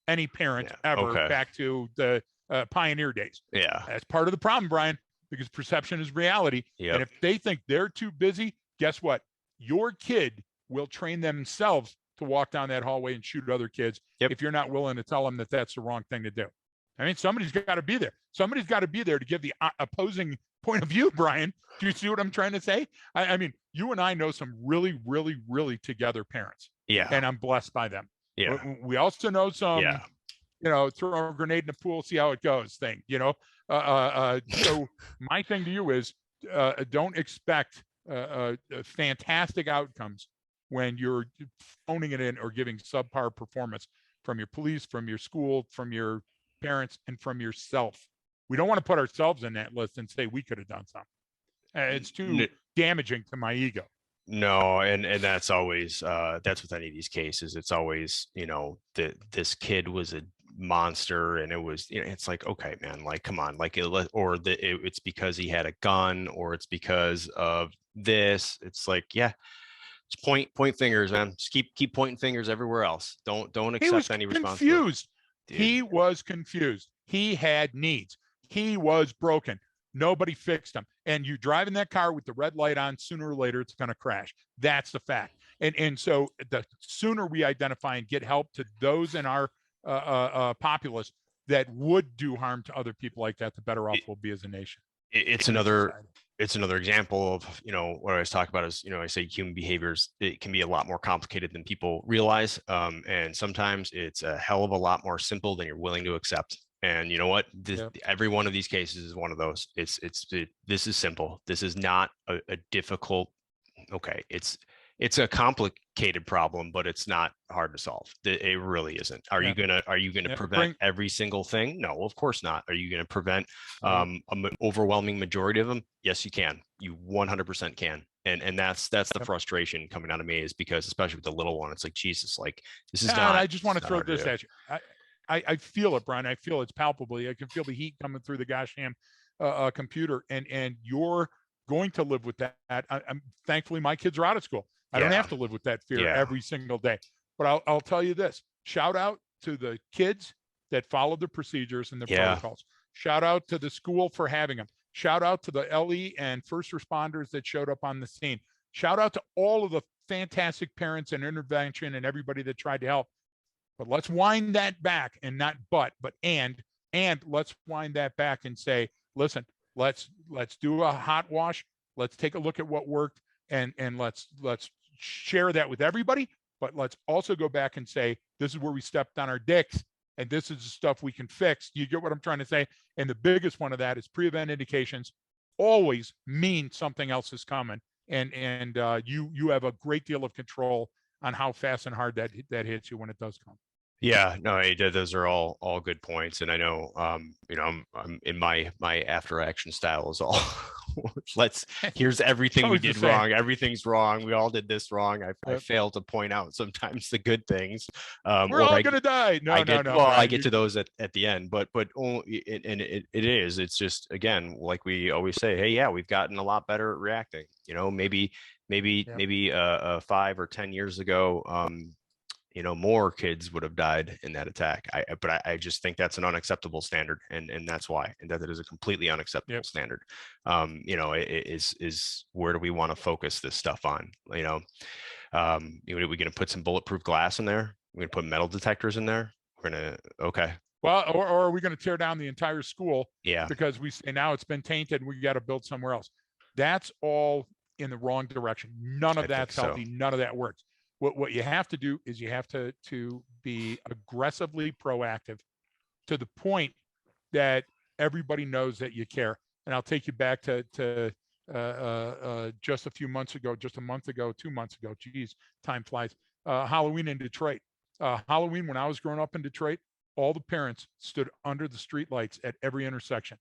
any parent ever, back to the pioneer days. Yeah. That's part of the problem, Brian, because perception is reality. And if they think they're too busy, guess what? Your kid will train themselves to walk down that hallway and shoot other kids if you're not willing to tell them that that's the wrong thing to do. I mean, somebody's got to be there. Somebody's got to be there to give the opposing point of view, Brian. Do you see what I'm trying to say? I mean, you and I know some really, really, really together parents. Yeah. And I'm blessed by them. Yeah. We also know some throw a grenade in the pool, see how it goes thing. So my thing to you is don't expect fantastic outcomes when you're phoning it in or giving subpar performance from your police, from your school, from your parents, and from yourself. We don't want to put ourselves in that list and say we could have done something. It's too damaging to my ego. No, and that's always that's with any of these cases. It's always, that this kid was a monster, and it was, it's like, okay, man, like, come on, like, it's because he had a gun, or it's because of this. It's like, yeah, just point fingers, man. Just keep pointing fingers everywhere else. Don't accept any responsibility. Confused. He was confused. He had needs. He was broken. Nobody fixed him. And you drive in that car with the red light on, sooner or later it's going to crash. That's the fact. And so the sooner we identify and get help to those in our populace that would do harm to other people like that, the better off we'll be as a nation. It's another example of, what I was talking about is, I say human behaviors, it can be a lot more complicated than people realize. And sometimes it's a hell of a lot more simple than you're willing to accept. And you know what? Every one of these cases is one of those. This is simple. This is not a difficult. Okay, it's a complicated problem, but it's not hard to solve. It really isn't. Are you gonna prevent every single thing? No, of course not. Are you gonna prevent an overwhelming majority of them? Yes, you can. You 100% can. And that's the frustration coming out of me, is because, especially with the little one, it's like, Jesus, like, this is not. I just want to throw this at you. I feel it, Brian. I feel it's palpably. I can feel the heat coming through the gosh damn computer, and you're going to live with that. I'm thankfully my kids are out of school. I don't have to live with that fear every single day. But I'll tell you this: shout out to the kids that followed the procedures and the protocols. Shout out to the school for having them. Shout out to the LE and first responders that showed up on the scene. Shout out to all of the fantastic parents and intervention and everybody that tried to help. But let's wind that back, and not and let's wind that back and say, listen, let's do a hot wash. Let's take a look at what worked, and let's share that with everybody. But let's also go back and say, this is where we stepped on our dicks, and this is the stuff we can fix. You get what I'm trying to say? And the biggest one of that is pre-event indications always mean something else is coming, and you have a great deal of control on how fast and hard that hits you when it does come. Yeah, no, those are all good points. And I know, I'm in my after action style is all, here's everything we did wrong. Everything's wrong. We all did this wrong. I fail to point out sometimes the good things. We're all going to die. No. Well, I get to those at the end, but only, and it's just, again, like we always say, hey, yeah, we've gotten a lot better at reacting. Maybe 5 or 10 years ago, more kids would have died in that attack. But I just think that's an unacceptable standard, and that's why, and that it is a completely unacceptable standard. It is where do we want to focus this stuff on? Are we going to put some bulletproof glass in there? We're going to put metal detectors in there. We're going to, okay. Well, or are we going to tear down the entire school? Yeah. Because we say now it's been tainted and we got to build somewhere else. That's all in the wrong direction. None of that's healthy. None of that works. What you have to do is you have to be aggressively proactive to the point that everybody knows that you care. And I'll take you back to just a month ago, 2 months ago. Geez, time flies. Halloween in Detroit. Halloween, when I was growing up in Detroit, all the parents stood under the streetlights at every intersection.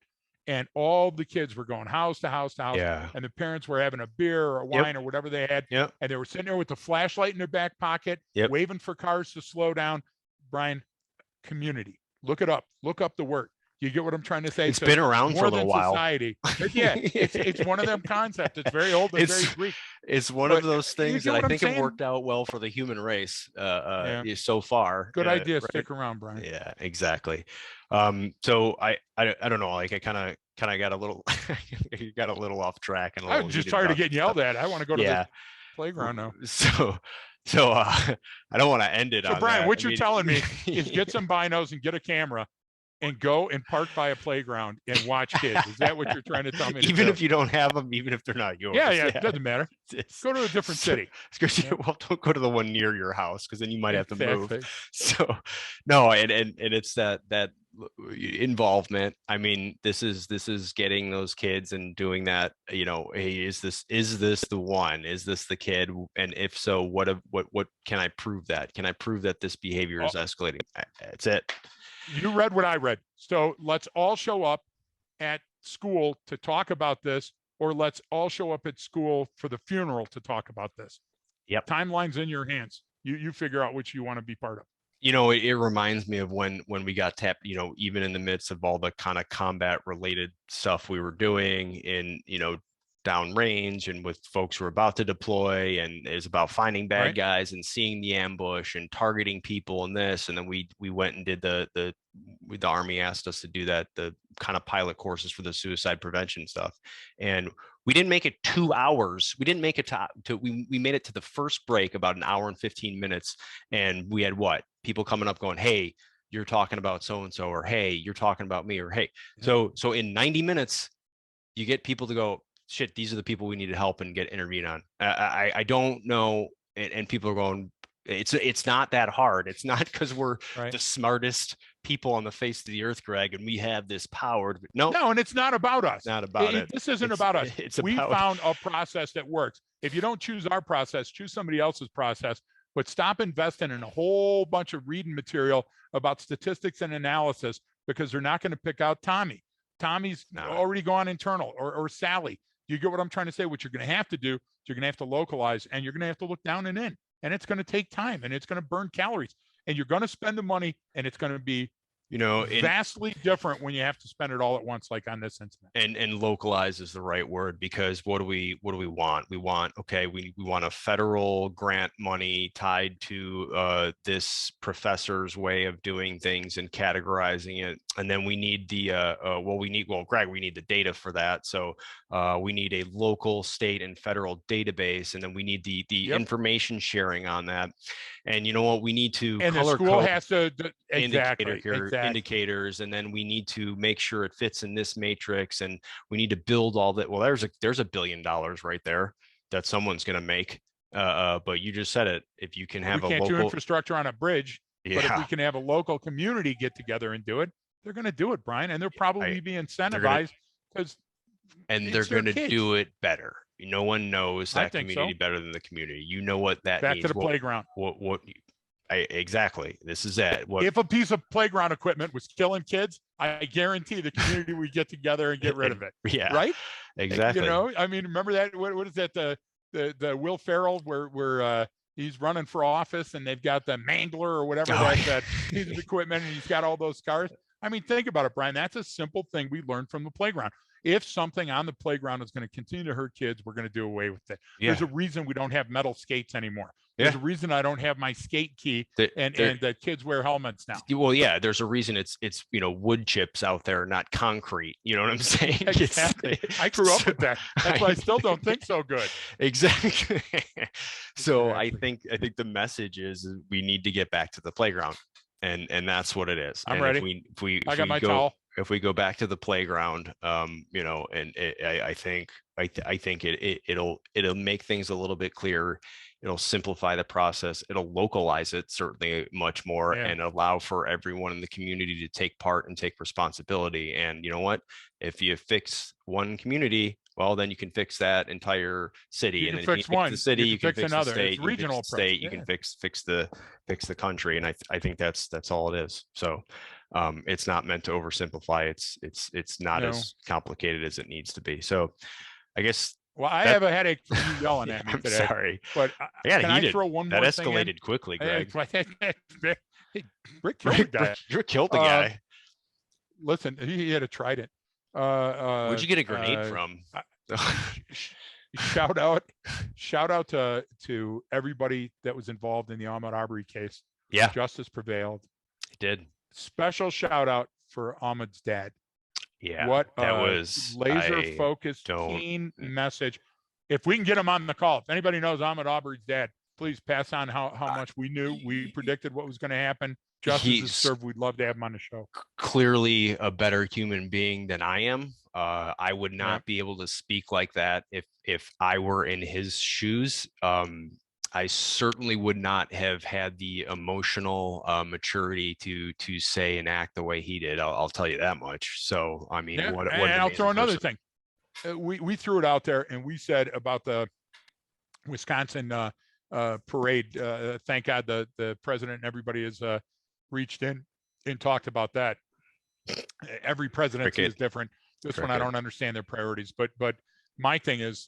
And all the kids were going house to house to house. Yeah. And the parents were having a beer or a wine or whatever they had. Yep. And they were sitting there with the flashlight in their back pocket, waving for cars to slow down. Brian, community. Look it up. Look up the word. You get what I'm trying to say? It's been around for a little while. Society. It's one of them concepts. It's very old and very Greek. It's one of those things that I think have worked out well for the human race so far. Good idea. Right? Stick around, Brian. Yeah, exactly. So I don't know. Like I kind of got a little you got a little off track, and I'm just tired of getting yelled at. I want to go to the playground now. So I don't want to end it on Brian, that. what you're telling me is get some binos and get a camera and go and park by a playground and watch kids. Is that what you're trying to tell me to Even do? if you don't have them, even if they're not yours. Yeah, it doesn't matter. Go to a different city. Well, don't go to the one near your house because then you might have to move. Exactly. So, no, and it's that involvement. I mean, this is getting those kids and doing that. You know, hey, is this the one? Is this the kid? And if so, what can I prove that? Can I prove that this behavior is escalating? That's it. You read what I read. So let's all show up at school to talk about this, or let's all show up at school for the funeral to talk about this. Yep. Timeline's in your hands. You figure out which you want to be part of. You know, it reminds me of when we got tapped, you know, even in the midst of all the kind of combat related stuff we were doing in, you know, downrange and with folks who are about to deploy, and it's about finding bad guys and seeing the ambush and targeting people and this. And then we went and did the Army asked us to do that, the kind of pilot courses for the suicide prevention stuff. And we didn't make it 2 hours. We didn't make it we made it to the first break about an hour and 15 minutes. And we had people coming up going, hey, you're talking about so-and-so, or hey, you're talking about me, or hey. So in 90 minutes, you get people to go, shit, these are the people we need to help and get intervened on. I don't know. And people are going, it's not that hard. It's not because we're the smartest people on the face of the earth, Greg, and we have this power. No, and it's not about us. Not about it. This isn't about us. We found a process that works. If you don't choose our process, choose somebody else's process, but stop investing in a whole bunch of reading material about statistics and analysis, because they're not going to pick out Tommy. Tommy's already gone internal, or Sally. You get what I'm trying to say? What you're going to have to do is you're going to have to localize, and you're going to have to look down and in, and it's going to take time, and it's going to burn calories, and you're going to spend the money, and it's going to be, you know, vastly different when you have to spend it all at once, like on this incident. And localize is the right word, because what do we want? We want, we want a federal grant money tied to this professor's way of doing things and categorizing it. And then we need Greg, we need the data for that. So we need a local, state, and federal database, and then we need the information sharing on that. And you know what? We need to color code. The school has to indicators, and then we need to make sure it fits in this matrix, and we need to build all that. Well, there's $1 billion right there that someone's going to make. But you just said it. If you can have we can't do infrastructure on a bridge, but if we can have a local community get together and do it, they're going to do it, Brian, and they'll probably be incentivized because they're going to do it better. No one knows that community better than the community. You know what that means. Back to the playground. Exactly. This is it. If a piece of playground equipment was killing kids, I guarantee the community would get together and get rid of it. Yeah. Right. Exactly. You know, I mean, remember that? What is that? The Will Ferrell where he's running for office and they've got the Mangler or whatever that piece of equipment, and he's got all those cars. I mean, think about it, Brian. That's a simple thing we learned from the playground. If something on the playground is going to continue to hurt kids, we're going to do away with it. Yeah. There's a reason we don't have metal skates anymore. There's a reason I don't have my skate key, and the kids wear helmets now. Well, yeah, there's a reason it's wood chips out there, not concrete. You know what I'm saying? Exactly. I grew up with that. That's why I still don't think so good. Exactly. So I think the message is we need to get back to the playground, and that's what it is. I'm ready. I got my towel. If we go back to the playground, you know, and I think it'll make things a little bit clearer. It'll simplify the process. It'll localize it certainly much more, and allow for everyone in the community to take part and take responsibility. And you know what? If you fix one community, well, then you can fix that entire city. You and can then fix one. The city, you can fix another. The state, it's regional state. You can fix the country. And I think that's all it is. So it's not meant to oversimplify. It's not as complicated as it needs to be. So I guess. Well, I have a headache from you yelling at me today. I'm sorry, but I got heated. Throw one that more escalated thing quickly, Greg. Rick killed the guy. Rick killed the guy. Listen, he had a trident. Where'd you get a grenade from? Shout out to everybody that was involved in the Ahmaud Arbery case. Yeah, justice prevailed. It did. Special shout out for Ahmaud's dad. Yeah, what that was laser focused, keen message. If we can get him on the call, if anybody knows Ahmaud Arbery's dad, please pass on how much we knew. We predicted what was going to happen. Justice is served. We'd love to have him on the show. clearly a better human being than I am. I would Yeah. not be able to speak like that if I were in his shoes. I certainly would not have had the emotional maturity to say and act the way he did. I'll tell you that much. So, I mean, Yeah. what an And I'll throw amazing another person. thing. We threw it out there and we said about the Wisconsin parade. Thank God the president and everybody has reached in and talked about that. Every presidency Cricket, is different. This one I cricket. don't understand their priorities, but my thing is,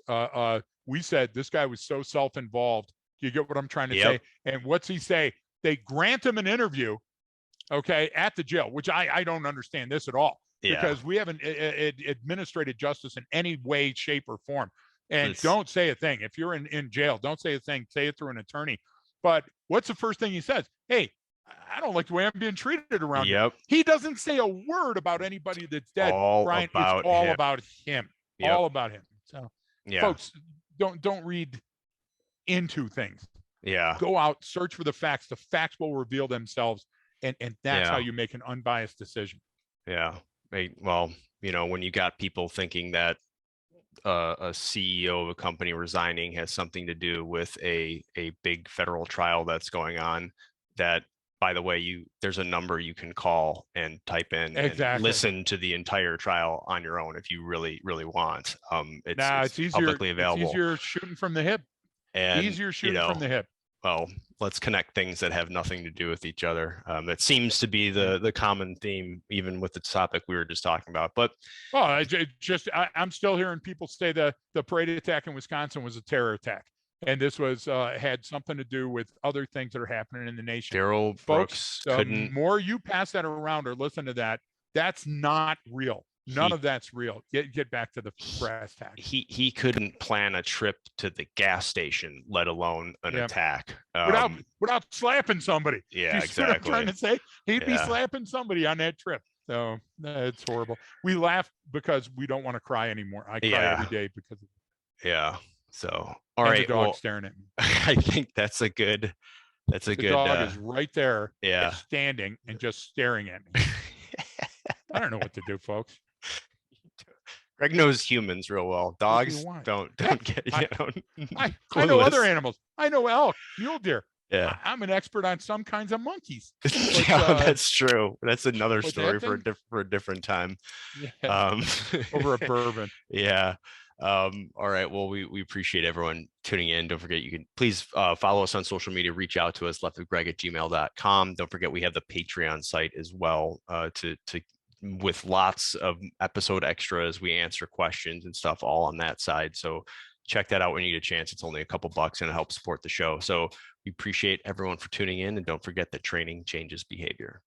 we said this guy was so self-involved. You get what I'm trying to Yep. say? And what's he say? They grant him an interview, okay, at the jail, which I don't understand this at all Yeah. because we haven't administrated justice in any way, shape, or form. And It's, don't say a thing. If you're in jail, don't say a thing. Say it through an attorney. But what's the first thing he says? Hey, I don't like the way I'm being treated around here. yep. He doesn't say a word about anybody that's dead. All Brian, it's about all him. about him. Yep. All about him. So, Yeah. folks, don't read into things. Yeah. Go out, search for the facts. The facts will reveal themselves, and that's how Yeah. you make an unbiased decision. Yeah. Well, when you got people thinking that a CEO of a company resigning has something to do with a big federal trial that's going on, that, by the way, there's a number you can call and type in and Exactly. listen to the entire trial on your own if you really, really want. Now It's it's easier. publicly It's available. easier shooting from the hip. And, Easier shooting from the hip. well, let's connect things that have nothing to do with each other. That seems to be Yeah. the common theme, even with the topic we were just talking about. But Well, I'm still hearing people say the parade attack in Wisconsin was a terror attack, and this was had something to do with other things that are happening in the nation. Daryl Folks, Brooks the couldn't. more you pass that around or listen to that, that's not real. None He of that's real. Get back to the brass tacks. he couldn't plan a trip to the gas station, let alone an Yeah. attack. Without slapping somebody. Yeah, Do you see what I'm trying exactly. to say? He'd be Yeah, slapping somebody on that trip. So it's horrible. We laugh because we don't want to cry anymore. I cry every yeah, day because of yeah. So, all and the right. dog Well, staring at me. I think that's a good. That's a The good. dog is right there, Yeah. standing and just staring at me. I don't know what to do, folks. Greg knows humans real well. What do you Dogs want? don't get I know other clueless. animals. I know elk, mule deer. Yeah. I'm an expert on some kinds of monkeys. Yeah, that's true. That's another But story that thing, for a different time. yeah, Um, over a bourbon. yeah. All right. Well, we appreciate everyone tuning in. Don't forget, you can please follow us on social media, reach out to us, leftwithgreg@gmail.com. Don't forget, we have the Patreon site as well, to with lots of episode extras. We answer questions and stuff all on that side. So check that out when you get a chance. It's only a couple bucks and it helps support the show. So we appreciate everyone for tuning in, and don't forget that training changes behavior.